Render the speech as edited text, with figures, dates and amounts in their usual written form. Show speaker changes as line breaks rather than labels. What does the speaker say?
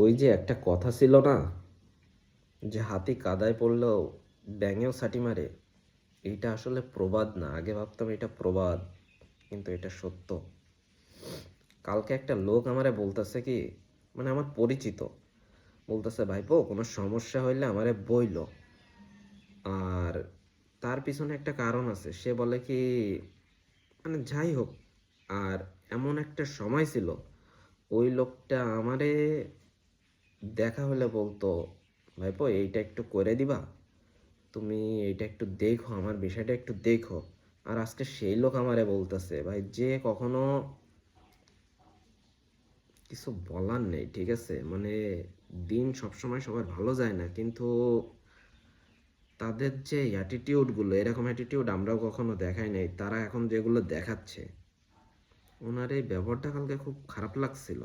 ওই যে একটা কথা ছিল না, যে হাতি কাদায় পড়লেও ব্যাঙেও ছাটি মারে। এইটা আসলে প্রবাদ না, আগে ভাবতাম এটা প্রবাদ, কিন্তু এটা সত্য। কালকে একটা লোক আমারে বলতেছে কি, মানে আমার পরিচিত, বলতেছে ভাইপো কোনো সমস্যা হইলে আমারে বইলো। আর তার পিছনে একটা কারণ আছে, সে বলে কি, মানে যাই হোক। আর এমন একটা সময় ছিল, ওই লোকটা আমারে দেখা হলে বলতো, ভাইপো এইটা একটু করে দিবা, তুমি এইটা একটু দেখো, আমার বিষয়টা একটু দেখো। আর আজকে সেই লোক আমারে বলতেছে, ভাই যে কখনো কিছু বলার নেই, ঠিক আছে, মানে দিন সবসময় সবার ভালো যায় না, কিন্তু তাদের যে অ্যাটিটিউডগুলো, এরকম অ্যাটিটিউড আমরাও কখনো দেখাই নাই, তারা এখন যেগুলো দেখাচ্ছে, ওনার এই ব্যবহারটা কালকে খুব খারাপ লাগছিল।